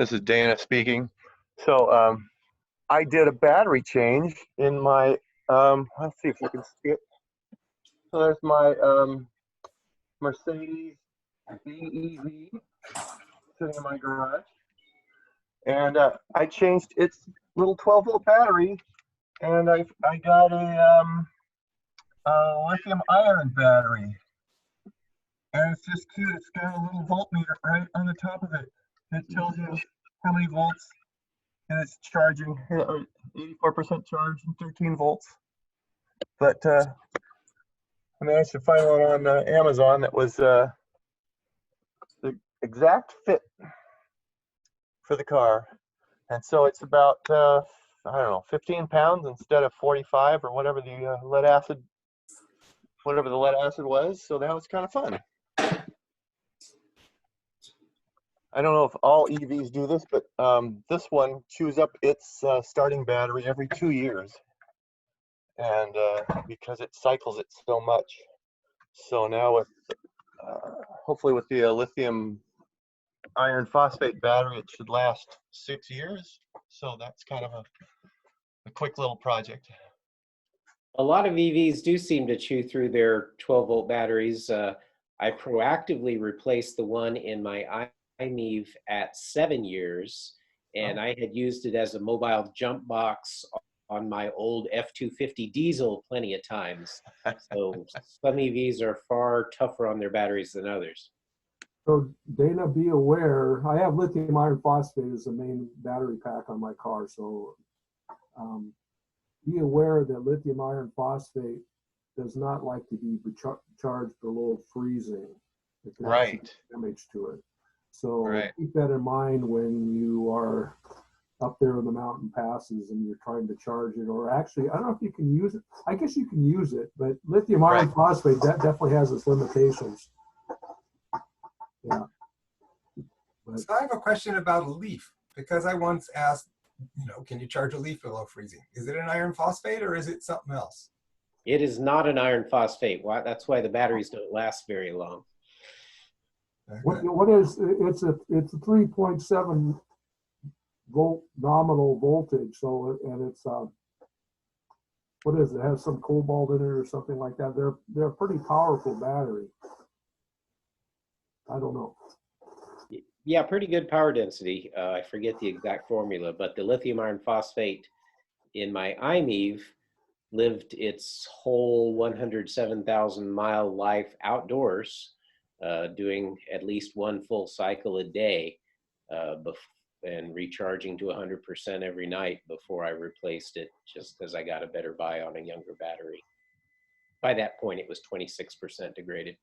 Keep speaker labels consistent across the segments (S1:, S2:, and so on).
S1: This is Dana speaking. So I did a battery change in my, let's see if you can see it. So there's my Mercedes BEV sitting in my garage. And I changed its little 12-volt battery, and I got a lithium iron battery. And it's just cute. It's got a little voltmeter right on the top of it. It tells you how many volts, and it's charging 84% charge and 13 volts. But I managed to find one on Amazon that was the exact fit for the car. And so it's about, I don't know, 15 pounds instead of 45 or whatever the lead acid was. So that was kind of fun. I don't know if all EVs do this, but this one chews up its starting battery every 2 years, and because it cycles it so much. So now with hopefully with the lithium iron phosphate battery, it should last 6 years. So that's kind of a quick little project.
S2: A lot of EVs do seem to chew through their 12-volt batteries. I proactively replaced the one in my iMEV at 7 years, and I had used it as a mobile jump box on my old F-250 diesel plenty of times. So some EVs are far tougher on their batteries than others.
S3: So Dana, be aware, I have lithium iron phosphate as the main battery pack on my car. So be aware that lithium iron phosphate does not like to be charged below freezing. It can actually do damage to it. So keep that in mind when you are up there in the mountain passes and you're trying to charge it. Or actually, I don't know if you can use it. I guess you can use it, but lithium iron phosphate, that definitely has its limitations. Yeah.
S4: So I have a question about a leaf, because I once asked, can you charge a leaf below freezing? Is it an iron phosphate or is it something else?
S2: It is not an iron phosphate. That's why the batteries don't last very long.
S3: What is it's a 3.7 volt nominal voltage. So and it's what is it? It has some cobalt in it or something like that. They're a pretty powerful battery. I don't know.
S2: Yeah, pretty good power density. I forget the exact formula, but the lithium iron phosphate in my iMEV lived its whole 107,000 mile life outdoors, doing at least one full cycle a day and recharging to 100% every night before I replaced it, just because I got a better buy on a younger battery. By that point, it was 26% degraded.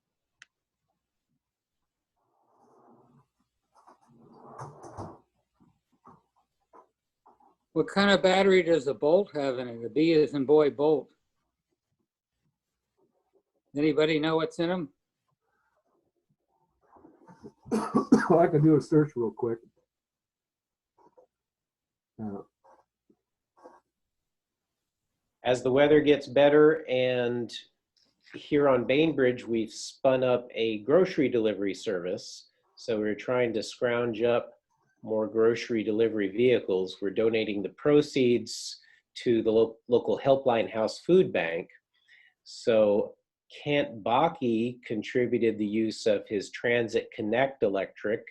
S5: What kind of battery does a Bolt have in it? A B as in boy, Bolt. Anybody know what's in them?
S3: I can do a search real quick.
S2: As the weather gets better, and here on Bainbridge, we've spun up a grocery delivery service. So we're trying to scrounge up more grocery delivery vehicles. We're donating the proceeds to the local Helpline House Food Bank. So Kent Bakke contributed the use of his Transit Connect electric,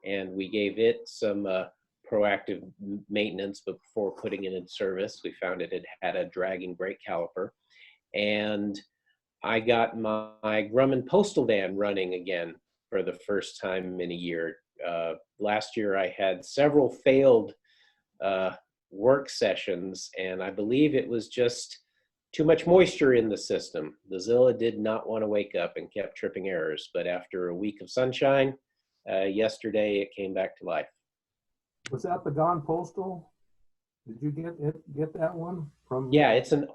S2: and we gave it some proactive maintenance before putting it in service. We found it had a dragging brake caliper. And I got my Grumman postal van running again for the first time in a year. Last year I had several failed work sessions, and I believe it was just too much moisture in the system. The Zilla did not want to wake up and kept tripping errors, but after a week of sunshine, yesterday it came back to life.
S3: Was that the Gone Postal? Did you get that one from?
S2: Yeah, it's an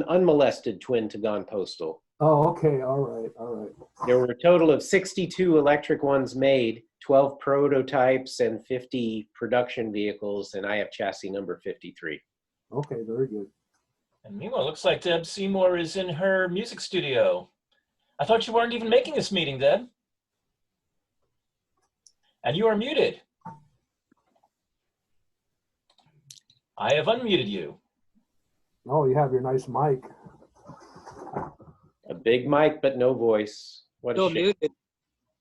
S2: unmolested twin to Gone Postal.
S3: Oh, okay, all right.
S2: There were a total of 62 electric ones made, 12 prototypes and 50 production vehicles, and I have chassis number 53.
S3: Okay, very good.
S6: And meanwhile, it looks like Deb Seymour is in her music studio. I thought you weren't even making this meeting, Deb. And you are muted. I have unmuted you.
S3: Oh, you have your nice mic.
S2: A big mic, but no voice. What a
S5: Still
S2: shame.
S5: muted.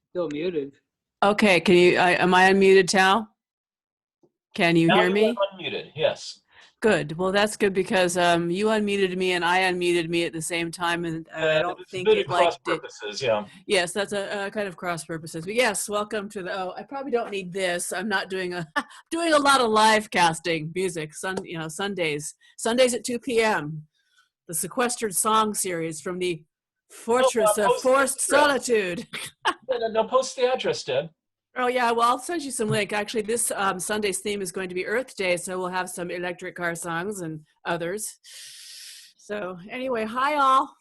S5: Still muted.
S7: Okay, can you, am I unmuted, Tal? Can you
S6: Now
S7: hear
S6: you
S7: me?
S6: are unmuted. Yes.
S7: Good. Well, that's good because you unmuted me and I unmuted me at the same time, and I don't
S6: It's
S7: think
S6: good
S7: it
S6: at cross
S7: liked it.
S6: purposes. Yeah.
S7: Yes, that's a kind of cross purposes. But yes, welcome to the. Oh, I probably don't need this. I'm not doing a doing a lot of live casting music. Sundays at 2 p.m. The sequestered song series from the Fortress of
S6: post the
S7: Forced
S6: address.
S7: Solitude.
S6: No, post the address, Deb.
S7: Oh yeah, well I'll send you some link. Actually, this Sunday's theme is going to be Earth Day, so we'll have some electric car songs and others. So anyway, hi all.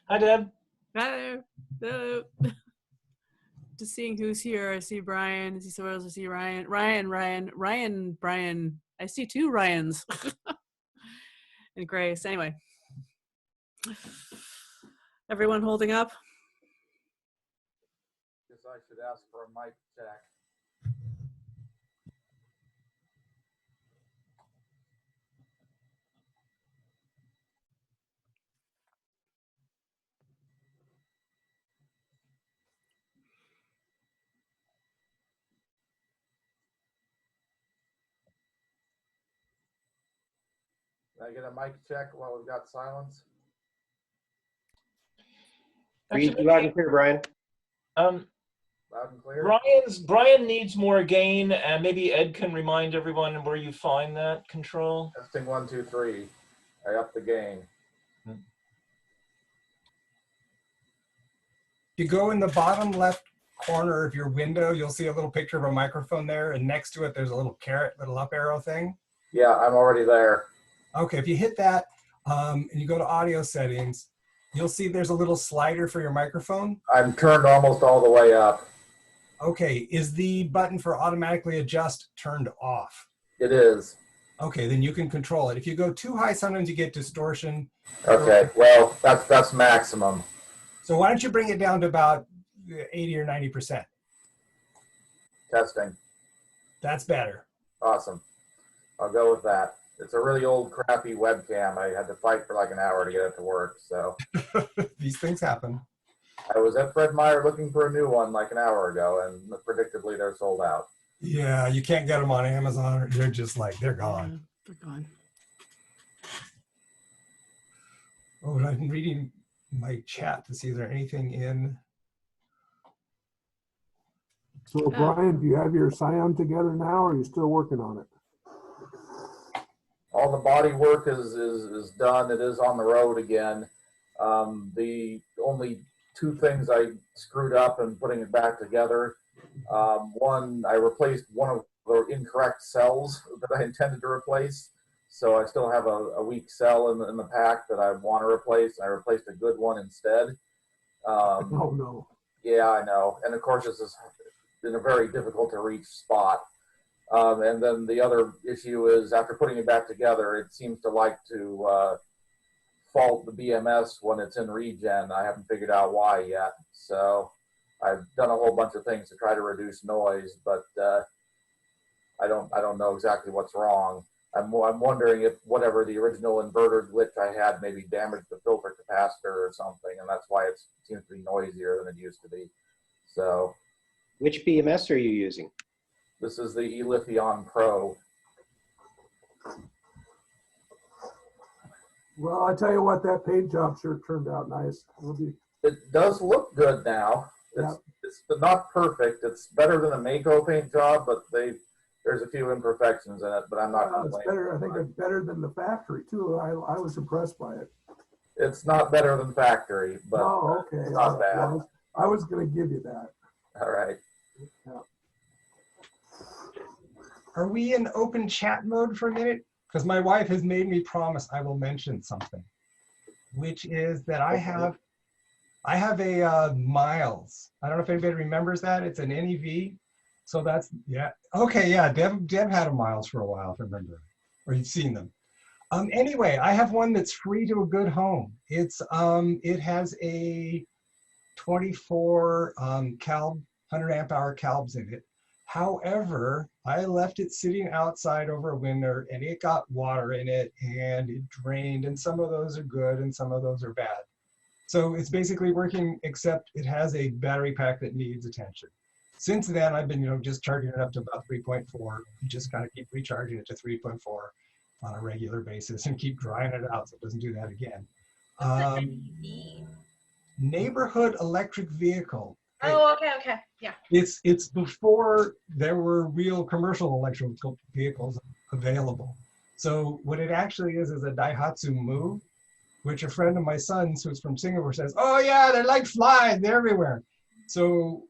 S6: Hi, Deb.
S7: Hello. Hello. Just seeing who's here. I see Brian. I see someone else. I see Ryan. Brian. I see two Ryans. And Grace. Anyway. Everyone holding up?
S8: Guess I should ask for a mic check. Did I get a mic check while we've got silence?
S2: Read you loud and clear, Brian.
S6: Um,
S8: Loud and clear?
S6: Brian needs more gain, and maybe Ed can remind everyone where you find that control.
S8: Testing 1, 2, 3. I upped the gain.
S4: If you go in the bottom left corner of your window, you'll see a little picture of a microphone there, and next to it there's a little little up arrow thing.
S8: Yeah, I'm already there.
S4: Okay, if you hit that and you go to audio settings, you'll see there's a little slider for your microphone.
S8: I'm turned almost all the way up.
S4: Okay, is the button for automatically adjust turned off?
S8: It is.
S4: Okay, then you can control it. If you go too high, sometimes you get distortion.
S8: Okay, well, that's maximum.
S4: So why don't you bring it down to about 80 or 90%?
S8: Testing.
S4: That's better.
S8: Awesome. I'll go with that. It's a really old, crappy webcam. I had to fight for like an hour to get it to work, so.
S4: These things happen.
S8: I was at Fred Meyer looking for a new one like an hour ago, and predictably they're sold out.
S4: Yeah, you can't get them on Amazon. They're just like, they're gone.
S7: They're gone.
S4: Oh, and I'm reading my chat to see if there's anything in.
S3: So Brian, do you have your Scion together now, or are you still working on it?
S8: All the body work is done. It is on the road again. The only two things I screwed up in putting it back together. One, I replaced one of the incorrect cells that I intended to replace. So I still have a weak cell in the pack that I want to replace. I replaced a good one instead.
S3: Oh no.
S8: Yeah, I know. And of course, this is in a very difficult to reach spot. And then the other issue is after putting it back together, it seems to like to fault the BMS when it's in regen. I haven't figured out why yet. So I've done a whole bunch of things to try to reduce noise, but I don't know exactly what's wrong. I'm wondering if whatever the original inverter glitch I had maybe damaged the filter capacitor or something, and that's why it seems to be noisier than it used to be. So
S2: Which BMS are you using?
S8: this is the eLithion Pro.
S3: Well, I tell you what, that paint job sure turned out nice.
S8: It does look good now. It's not perfect. It's better than a Mako paint job, but there's a few imperfections in it, but I'm not
S3: It's
S8: complaining.
S3: better. I think it's better than the factory too. I was impressed by it.
S8: It's not better than factory, but
S3: Oh, okay.
S8: it's not bad.
S3: Well, I was going to give you that.
S8: All right.
S3: Yeah.
S4: Are we in open chat mode for a minute? Because my wife has made me promise I will mention something, which is that I have a Miles. I don't know if anybody remembers that. It's an NEV. So that's, yeah. Okay, yeah, Deb had a Miles for a while, if I remember. Or you've seen them. Anyway, I have one that's free to a good home. It has a 24 100 amp hour Calbs in it. However, I left it sitting outside over winter and it got water in it and it drained, and some of those are good and some of those are bad. So it's basically working, except it has a battery pack that needs attention. Since then, I've been, just charging it up to about 3.4, just kind of keep recharging it to 3.4 on a regular basis and keep drying it out so it doesn't do that again. Neighborhood electric vehicle.
S9: Oh, okay. Yeah.
S4: It's before there were real commercial electric vehicles available. So what it actually is a Daihatsu Move, which a friend of my son's who's from Singapore says, oh yeah, they're like flies, they're everywhere. So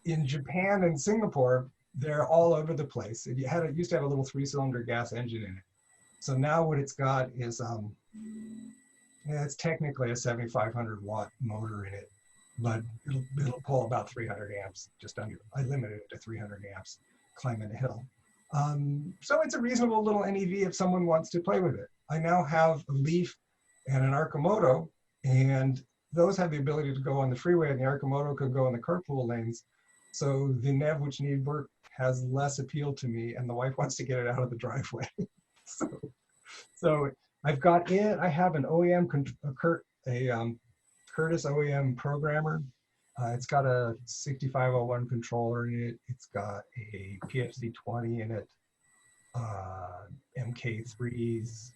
S4: in Japan and Singapore, they're all over the place. It used to have a little 3-cylinder gas engine in it. So now what it's got is, it's technically a 7,500 watt motor in it, but it'll pull about 300 amps, just under. I limited it to 300 amps, climbing a hill. So it's a reasonable little NEV if someone wants to play with it. I now have a Leaf and an Arcimoto, and those have the ability to go on the freeway, and the Arcimoto could go in the carpool lanes. So the NEV, which need work, has less appeal to me, and the wife wants to get it out of the driveway. So I've got in. I have an OEM, Curtis OEM programmer. It's got a 6501 controller in it. It's got a PFC20 in it, MK3s,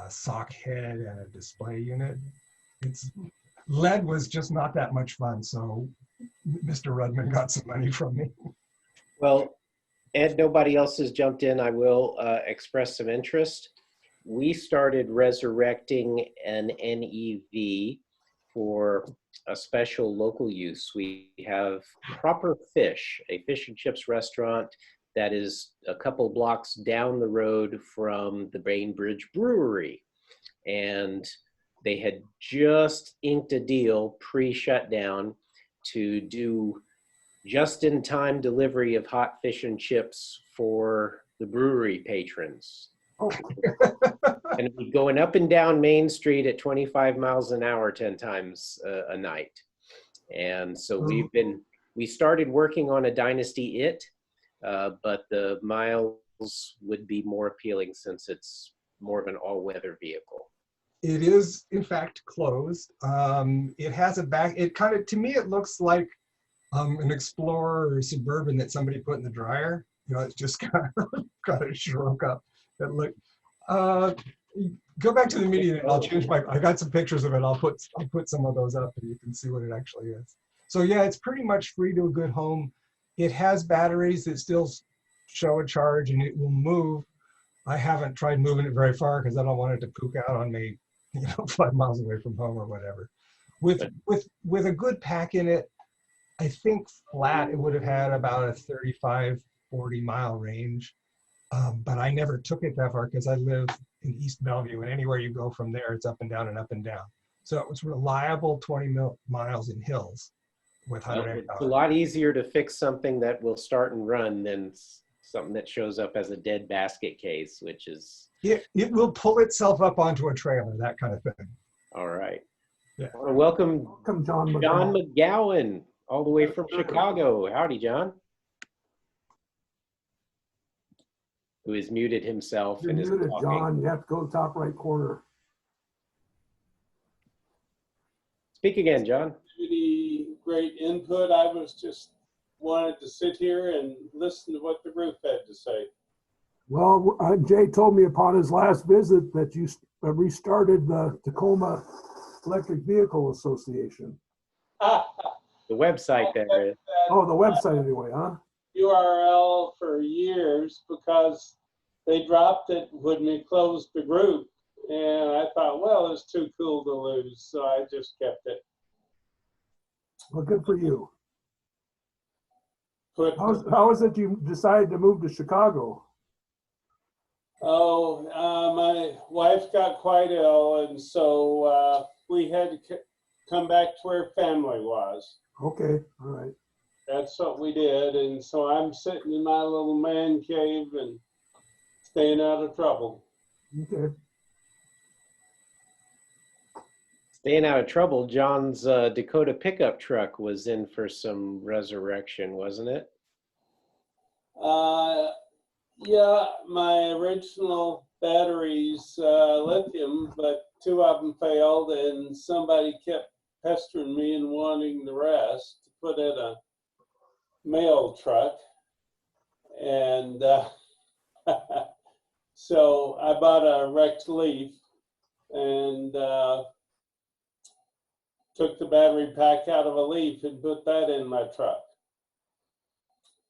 S4: sock head, and a display unit. LED was just not that much fun, so Mr. Rudman got some money from me.
S2: Well, Ed, nobody else has jumped in. I will express some interest. We started resurrecting an NEV for a special local use. We have Proper Fish, a fish and chips restaurant that is a couple blocks down the road from the Bainbridge Brewery. And they had just inked a deal pre-shutdown to do just-in-time delivery of hot fish and chips for the brewery patrons.
S3: Oh.
S2: And it'd be going up and down Main Street at 25 miles an hour 10 times a night. And so we started working on a Dynasty It, but the miles would be more appealing since it's more of an all-weather vehicle.
S4: It is, in fact, closed. It has a back, to me, it looks like an Explorer or Suburban that somebody put in the dryer. It's just kind of shrunk up. That look. Go back to the media and I'll change I got some pictures of it. I'll put some of those up and you can see what it actually is. So yeah, it's pretty much free to a good home. It has batteries that still show a charge and it will move. I haven't tried moving it very far because I don't want it to pook out on me, 5 miles away from home or whatever. With a good pack in it, I think flat it would have had about a 35, 40 mile range. But I never took it that far because I live in East Bellevue, and anywhere you go from there, it's up and down and up and down. So it was reliable 20 miles in hills with 100.
S2: It's a lot easier to fix something that will start and run than something that shows up as a dead basket case, which is...
S4: It will pull itself up onto a trailer, that kind of thing.
S2: All right.
S4: Yeah.
S2: I want to welcome
S3: John
S2: McGowan, all the way from Chicago. Howdy, John. Who has muted himself
S3: You're
S2: and is
S3: muted,
S2: talking.
S3: John. You have to go top right corner.
S2: Speak again, John.
S10: Really great input. I was just wanted to sit here and listen to what the group had to say.
S3: Well, Jay told me upon his last visit that you restarted the Tacoma Electric Vehicle Association.
S2: The website there is.
S3: Oh, the website anyway, huh?
S10: URL for years because they dropped it when we closed the group, and I thought, well, it's too cool to lose, so I just kept it.
S3: Well, good for you. How is it you decided to move to Chicago?
S10: Oh, my wife got quite ill, and so we had to come back to where family was.
S3: Okay, all right.
S10: That's what we did, and so I'm sitting in my little man cave and staying out of trouble.
S3: Okay.
S2: Staying out of trouble, John's Dakota pickup truck was in for some resurrection, wasn't it?
S10: Yeah, my original batteries, lithium, but 2 of them failed, and somebody kept pestering me and wanting the rest to put in a mail truck. And so I bought a wrecked Leaf and took the battery pack out of a Leaf and put that in my truck.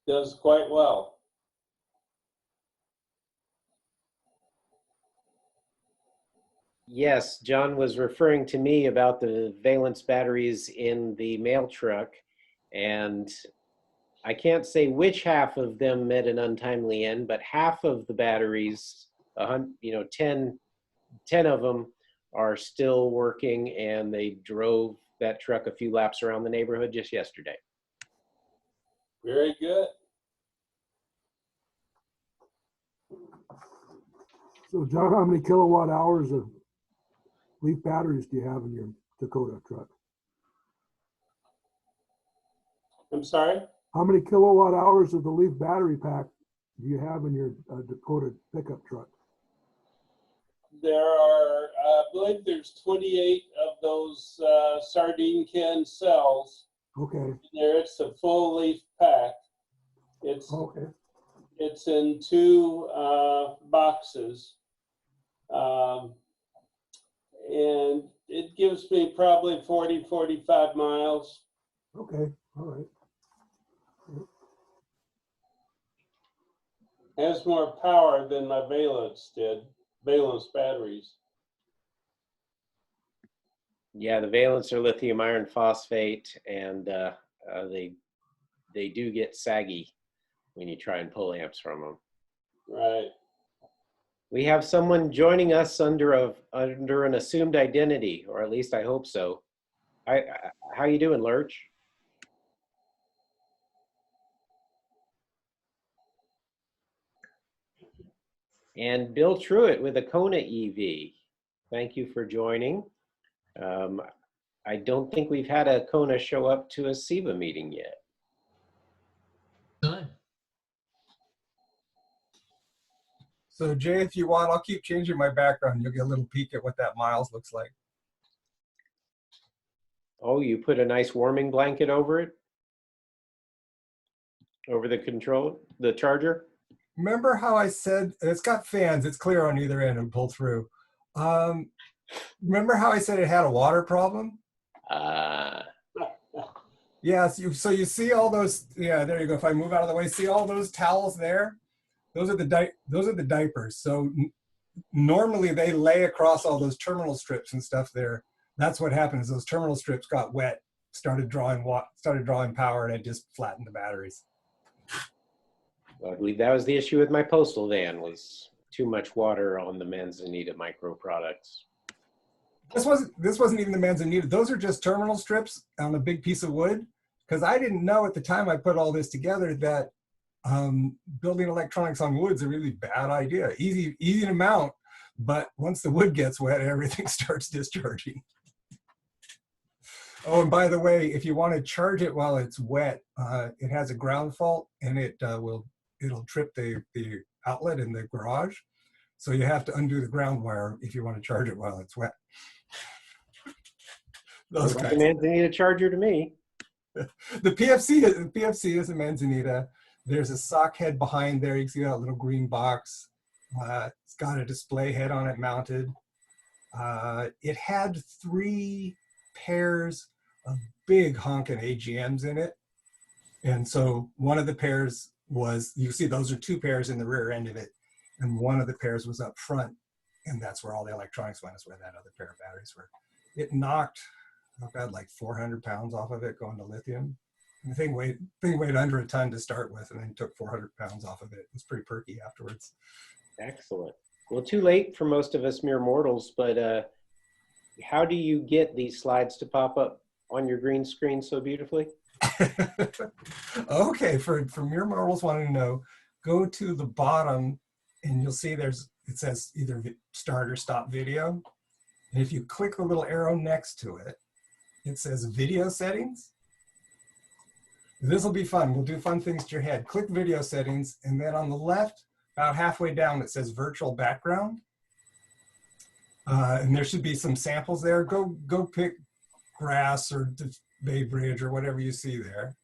S10: Does quite well.
S2: Yes, John was referring to me about the valence batteries in the mail truck, and I can't say which half of them met an untimely end, but half of the batteries, 10 of them are still working, and they drove that truck a few laps around the neighborhood just yesterday.
S10: Very good.
S3: So John, how many kilowatt hours of Leaf batteries do you have in your Dakota truck?
S10: I'm sorry?
S3: How many kilowatt hours of the Leaf battery pack do you have in your Dakota pickup truck?
S10: There are, I believe there's 28 of those sardine can cells.
S3: Okay.
S10: There, it's a full Leaf pack. It's
S3: Okay.
S10: It's in 2 boxes, and it gives me probably 40-45 miles.
S3: Okay. All right.
S10: Has more power than my valence batteries.
S2: Yeah, the valence are lithium iron phosphate, and they do get saggy when you try and pull amps from them.
S10: Right.
S2: We have someone joining us under an assumed identity, or at least I hope so. How you doing, Lurch? And Bill Truitt with a Kona EV. Thank you for joining. I don't think we've had a Kona show up to a SEVA meeting yet.
S6: Time.
S4: So Jay, if you want, I'll keep changing my background. You'll get a little peek at what that Miles looks like.
S2: Oh, you put a nice warming blanket over it? Over the charger?
S4: Remember how I said, it's got fans, it's clear on either end and pull through. Remember how I said it had a water problem? Yes, so you see all those, yeah, there you go. If I move out of the way, see all those towels there? Those are the diapers. So normally they lay across all those terminal strips and stuff there. That's what happened is those terminal strips got wet, started drawing power, and it just flattened the batteries.
S2: I believe that was the issue with my postal van, was too much water on the Manzanita micro products.
S4: This wasn't even the Manzanita. Those are just terminal strips on a big piece of wood. Because I didn't know at the time I put all this together that building electronics on wood is a really bad idea. Easy to mount, but once the wood gets wet, everything starts discharging. Oh, and by the way, if you want to charge it while it's wet, it has a ground fault, and it'll trip the outlet in the garage. So you have to undo the ground wire if you want to charge it while it's wet. Those
S2: guys. The Manzanita charger to me.
S4: The PFC is a Manzanita. There's a sock head behind there. You can see that little green box. It's got a display head on it mounted. It had 3 pairs of big honking AGMs in it. And so one of the pairs was, you see those are 2 pairs in the rear end of it. And one of the pairs was up front. And that's where all the electronics went, is where that other pair of batteries were. It knocked, I've got like 400 pounds off of it going to lithium. And the thing weighed under a ton to start with, and then took 400 pounds off of it. It was pretty perky afterwards.
S2: Excellent. Well, too late for most of us mere mortals, but how do you get these slides to pop up on your green screen so beautifully?
S4: Okay, for mere mortals wanting to know, go to the bottom and you'll see it says either start or stop video. And if you click the little arrow next to it, it says video settings. This will be fun. We'll do fun things to your head. Click video settings, and then on the left, about halfway down, it says virtual background. And there should be some samples there. Go pick grass or Bay Bridge or whatever you see there.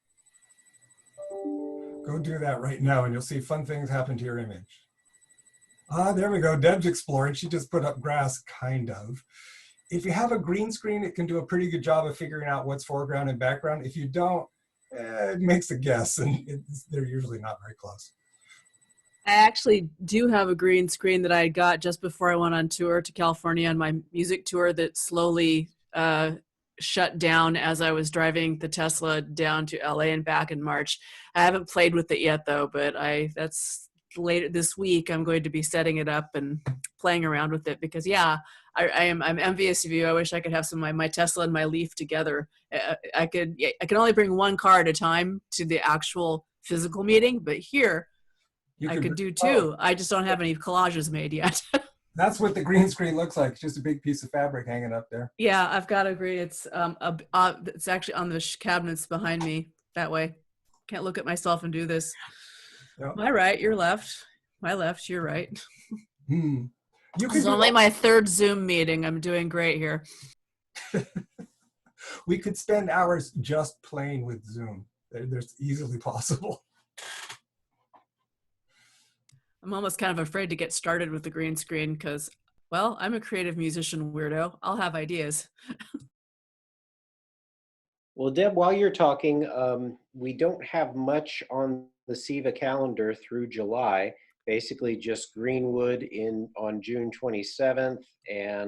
S4: Go do that right now, and you'll see fun things happen to your image. There we go. Deb's exploring. She just put up grass, kind of. If you have a green screen, it can do a pretty good job of figuring out what's foreground and background. If you don't, it makes a guess, and they're usually not very close.
S7: I actually do have a green screen that I got just before I went on tour to California on my music tour that slowly shut down as I was driving the Tesla down to LA and back in March. I haven't played with it yet though, but that's later this week. I'm going to be setting it up and playing around with it because I'm envious of you. I wish I could have some of my Tesla and my Leaf together. I can only bring one car at a time to the actual physical meeting, but here I could do two. I just don't have any collages made yet.
S4: That's what the green screen looks like. It's just a big piece of fabric hanging up there.
S7: Yeah, I've got to agree. It's actually on the cabinets behind me that way. Can't look at myself and do this.
S4: Yep.
S7: My right, your left. My left, your right.
S4: This
S7: is only my third Zoom meeting. I'm doing great here.
S4: We could spend hours just playing with Zoom. There's easily possible.
S7: I'm almost kind of afraid to get started with the green screen because, well, I'm a creative musician weirdo. I'll have ideas.
S2: Well, Deb, while you're talking, we don't have much on the SEVA calendar through July. Basically just Greenwood on June 27th and